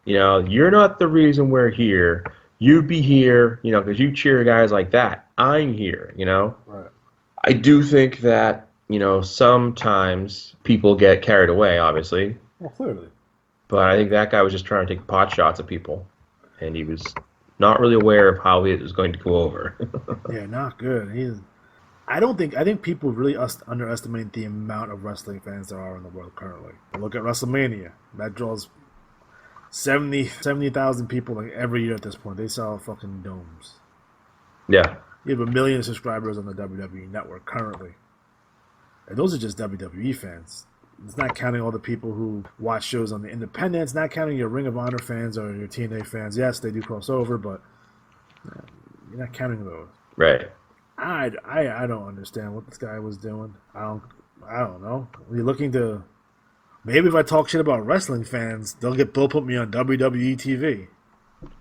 You know, you're not the reason we're here. You'd be here, you know, because you cheer guys like that. I'm here, you know. Right. I do think that, you know, sometimes people get carried away, obviously. Well, clearly. But I think that guy was just trying to take pot shots at people. And he was not really aware of how it was going to go over. Yeah, not good. I think people really underestimate the amount of wrestling fans there are in the world currently. Look at WrestleMania. That draws 70,000 people like every year at this point. They sell fucking domes. Yeah. You have 1 million subscribers on the WWE network currently. And those are just WWE fans. It's not counting all the people who watch shows on the independents, not counting your Ring of Honor fans or your TNA fans. Yes, they do cross over, but you're not counting those. Right. I don't understand what this guy was doing. I don't know. Are you looking to... Maybe if I talk shit about wrestling fans, they'll put me on WWE TV.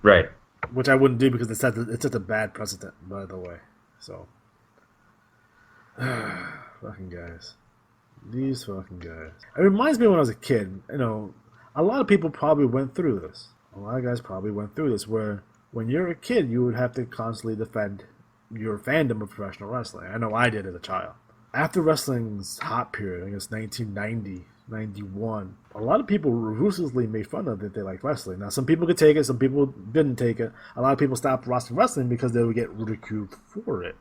Right. Which I wouldn't do because it's such a bad precedent, by the way. So, fucking guys. These fucking guys. It reminds me when I was a kid, you know, a lot of people probably went through this. A lot of guys probably went through this where when you're a kid, you would have to constantly defend your fandom of professional wrestling. I know I did as a child. After wrestling's hot period, I guess 1990, 91, a lot of people ruthlessly made fun of that they liked wrestling. Now, some people could take it, some people didn't take it. A lot of people stopped watching wrestling because they would get ridiculed for it.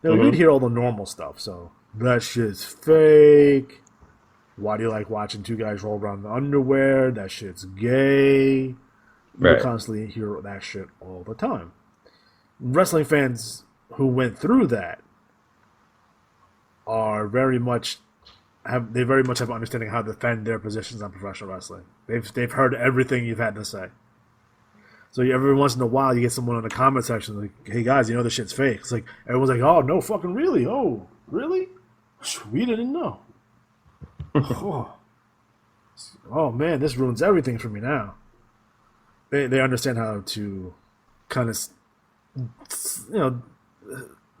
Now, we'd hear all the normal stuff, so that shit's fake. Why do you like watching two guys roll around in the underwear? That shit's gay. You Right. constantly hear that shit all the time. Wrestling fans who went through that are very much have understanding how to defend their positions on professional wrestling. They've heard everything you've had to say. So every once in a while, you get someone in the comment section like, "Hey guys, you know this shit's fake." It's like everyone's like, "Oh no, fucking really? Oh really? We didn't know." Oh man, this ruins everything for me now. They understand how to kind of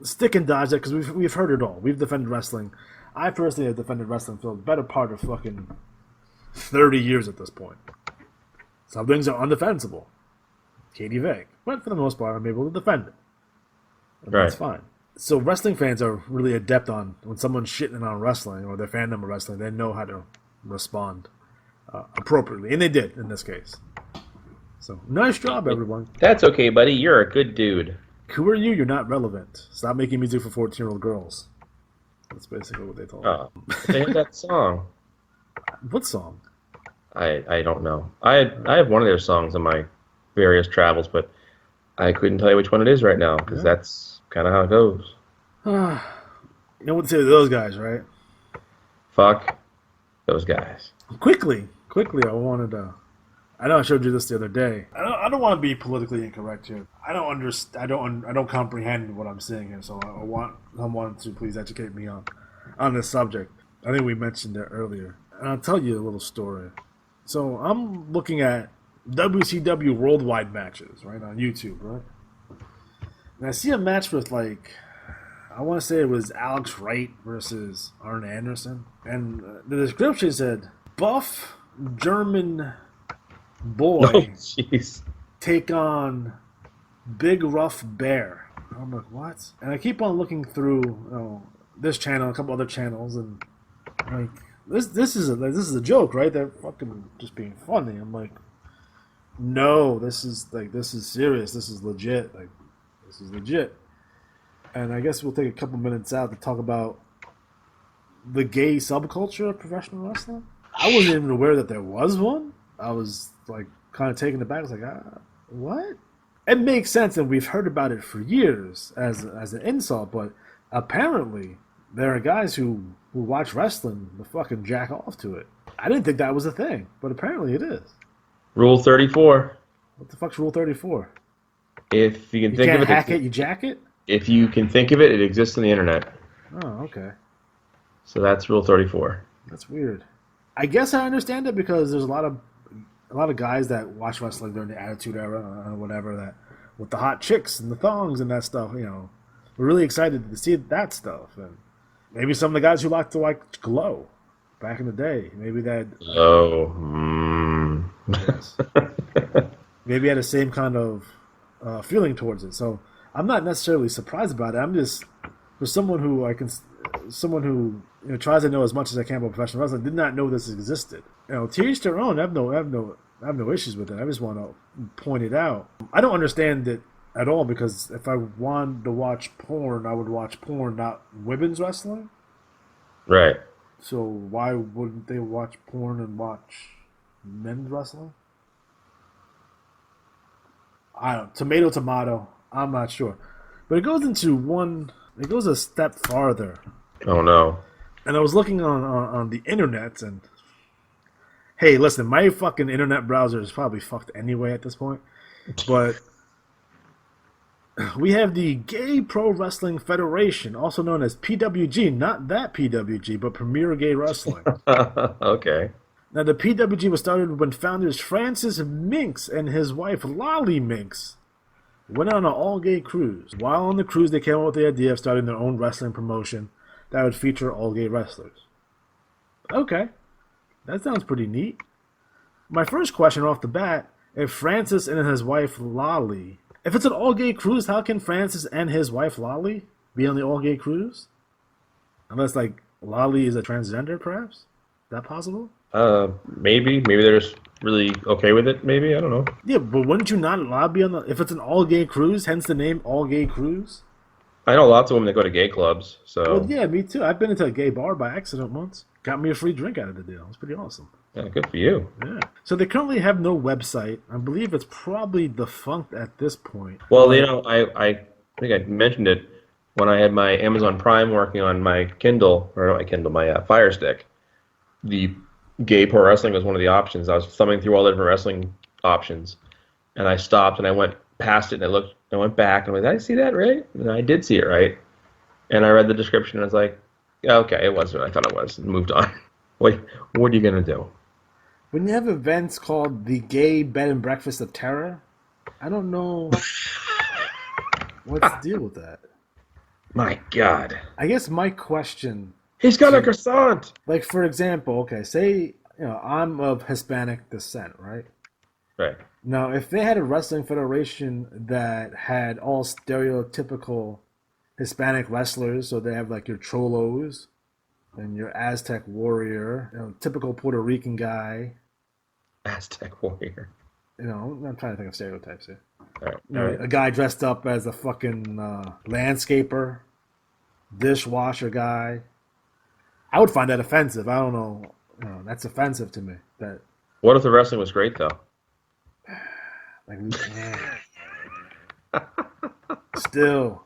stick and dodge that because we've heard it all. We've defended wrestling. I personally have defended wrestling for the better part of fucking 30 years at this point. Some things are undefensible. Katie Vick. But for the most part, I'm able to defend it. And that's fine. So wrestling fans are really adept on when someone's shitting on wrestling or their fandom of wrestling, they know how to respond appropriately. And they did in this case. So nice job, everyone. That's okay, buddy. You're a good dude. Who are you? You're not relevant. Stop making music for 14-year-old girls. That's basically what they told me. They had that song. What song? I don't know. I have one of their songs on my various travels, but I couldn't tell you which one it is right now because that's kind of how it goes. You know what to say to those guys, right? Fuck those guys. Quickly, I wanted to. I know I showed you this the other day. I don't want to be politically incorrect here. I don't understand. I don't comprehend what I'm saying here. So I want someone to please educate me on this subject. I think we mentioned it earlier, and I'll tell you a little story. So I'm looking at WCW worldwide matches, right, on YouTube, right? And I see a match with, like, I want to say it was Alex Wright versus Arn Anderson. And the description said, buff German boy take on big rough bear. I'm like, what? And I keep on looking through this channel, a couple other channels, and like, this is a joke, right? They're fucking just being funny. I'm like, no, this is serious. This is legit. Like, this is legit. And I guess we'll take a couple minutes out to talk about the gay subculture of professional wrestling. I wasn't even aware that there was one. I was like kind of taken aback. I was like, what? It makes sense, and we've heard about it for years as an insult, but apparently there are guys who watch wrestling to fucking jack off to it. I didn't think that was a thing, but apparently it is. Rule 34. What the fuck's Rule 34? If you can think of it, you can't hack it, you jack it? If you can think of it, it exists on the internet. Oh, okay. So that's Rule 34. That's weird. I guess I understand it because there's a lot of guys that watch wrestling during the Attitude Era or whatever, that with the hot chicks and the thongs and that stuff, we're really excited to see that stuff. And maybe some of the guys who like to watch Glow back in the day, maybe that. Yes. Maybe had the same kind of feeling towards it. So I'm not necessarily surprised about it. I'm just, for someone who tries to know as much as I can about professional wrestling, did not know this existed. To each their own. I have no issues with it. I just want to point it out. I don't understand it at all because if I wanted to watch porn, I would watch porn, not women's wrestling. Right. So why wouldn't they watch porn and watch men's wrestling? I don't. Tomato. I'm not sure, but it goes a step farther. Oh no. And I was looking on the internet, and hey, listen, my fucking internet browser is probably fucked anyway at this point. But we have the Gay Pro Wrestling Federation, also known as PWG, not that PWG, but Premier Gay Wrestling. Okay. Now, the PWG was started when founders Francis Minx and his wife Lolly Minx went on an all-gay cruise. While on the cruise, they came up with the idea of starting their own wrestling promotion that would feature all-gay wrestlers. Okay, that sounds pretty neat. My first question off the bat, if Francis and his wife Lolly, if it's an all-gay cruise, how can Francis and his wife Lolly be on the all-gay cruise? Unless, like, Lolly is a transgender, perhaps? Is that possible? Maybe they're just really okay with it. Maybe, I don't know. Yeah, but wouldn't you not allowed to be on the? If it's an all-gay cruise, hence the name all-gay cruise. I know lots of women that go to gay clubs. So. Well, yeah, me too. I've been into a gay bar by accident once. got me a free drink out of the deal. It's pretty awesome. Yeah, good for you. Yeah. So they currently have no website. I believe it's probably defunct at this point. Well, I think I mentioned it when I had my Amazon Prime working on my Kindle, or not my Kindle, my Fire Stick. The gay pro wrestling was one of the options. I was thumbing through all the different wrestling options, and I stopped and I went past it and I went back and I was like, did I see that right? And I did see it right. And I read the description and I was like, yeah, okay, it was what I thought it was, and moved on. What are you gonna do? When you have events called the Gay Bed and Breakfast of Terror, I don't know what's the deal with that. My God. I guess my question... He's got a croissant! Like, for example, okay, say, I'm of Hispanic descent, right? Right. Now, if they had a wrestling federation that had all stereotypical Hispanic wrestlers, so they have, like, your Cholos and your Aztec warrior, typical Puerto Rican guy... Aztec warrior. I'm trying to think of stereotypes here. All right. A guy dressed up as a fucking landscaper, dishwasher guy. I would find that offensive. I don't know. That's offensive to me. That. What if the wrestling was great though? Like, still.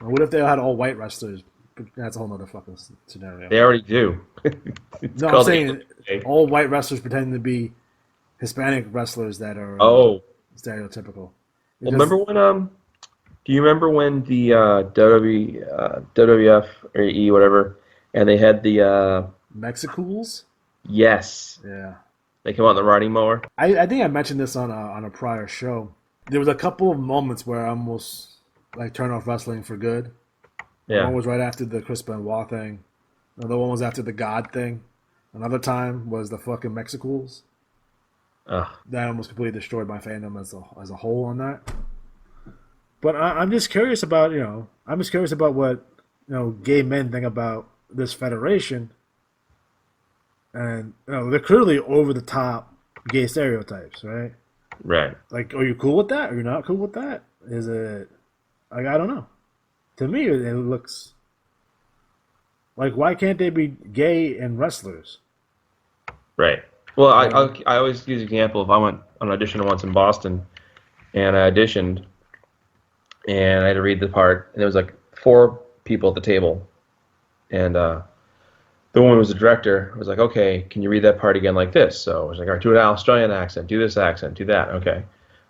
What if they had all white wrestlers? That's a whole nother fucking scenario. They already do. No, I'm saying all white wrestlers pretending to be Hispanic wrestlers that are stereotypical. Well, remember when do you remember when the WWF or E whatever, and they had the Mexicools? Yes. Yeah. They came out on the riding mower. I think I mentioned this on a prior show. There was a couple of moments where I almost like turned off wrestling for good. Yeah. One was right after the Chris Benoit thing. Another one was after the God thing. Another time was the fucking Mexicools. That almost completely destroyed my fandom as a whole on that. But I'm just curious about what gay men think about this federation. And they're clearly over the top gay stereotypes, right? Right. Like, are you cool with that? Are you not cool with that? Is it like, I don't know. To me, it looks like, why can't they be gay and wrestlers? Right. Well, I always use the example of I went on an audition once in Boston, and I auditioned, and I had to read the part, and there was like 4 people at the table, and the woman was the director. I was like, okay, can you read that part again like this? So I was like, all right, do an Australian accent, do this accent, do that, okay.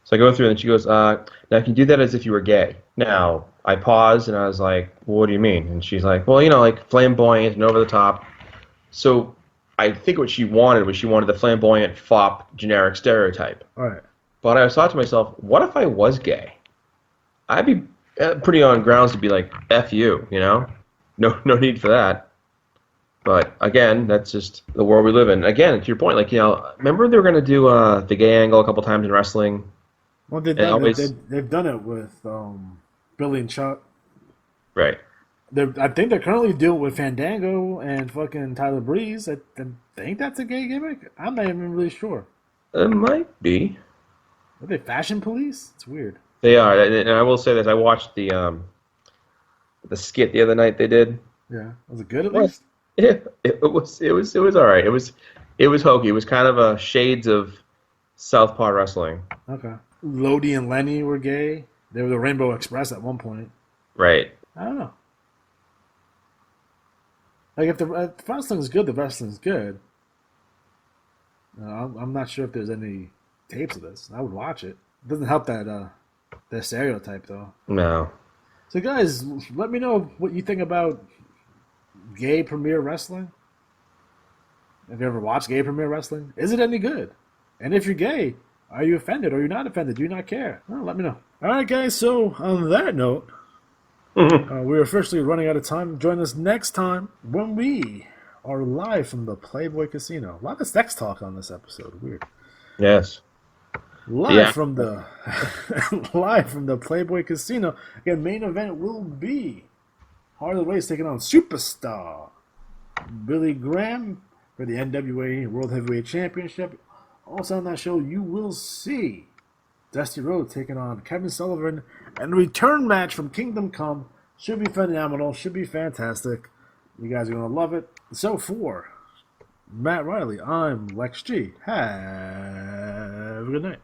So I go through, and she goes, now can you do that as if you were gay? Now, I paused, and I was like, well, what do you mean? And she's like, well, like flamboyant and over the top. So I think what she wanted was the flamboyant, fop, generic stereotype. All right. But I thought to myself, what if I was gay? I'd be pretty on grounds to be like, F you, No need for that. But again, that's just the world we live in. Again, to your point, like, remember they were going to do the gay angle a couple times in wrestling? Well, they've done it with Billy and Chuck. Right. I think they're currently doing it with Fandango and fucking Tyler Breeze. I think that's a gay gimmick. I'm not even really sure. It might be. Are they fashion police? It's weird. They are, and I will say this: I watched the skit the other night they did. Yeah, was it good at least? Yeah, it was all right. It was hokey. It was kind of a shades of Southpaw wrestling. Okay. Lodi and Lenny were gay. They were the Rainbow Express at one point. Right. I don't know. Like, if the wrestling's good, the wrestling's good. I'm not sure if there's any tapes of this. I would watch it. It doesn't help that stereotype, though. No. So, guys, let me know what you think about gay premier wrestling. Have you ever watched gay premier wrestling? Is it any good? And if you're gay, are you offended or are you not offended? Do you not care? Well, let me know. All right, guys. So, on that note, we're officially running out of time. Join us next time when we are live from the Playboy Casino. A lot of sex talk on this episode. Weird. Yes. Live from the Playboy Casino. Again, main event will be Harley Race taking on Superstar Billy Graham for the NWA World Heavyweight Championship. Also on that show, you will see Dusty Rhodes taking on Kevin Sullivan, and a return match from Kingdom Come. Should be phenomenal. Should be fantastic. You guys are going to love it. So for Matt Riley, I'm Lex G. Have a good night.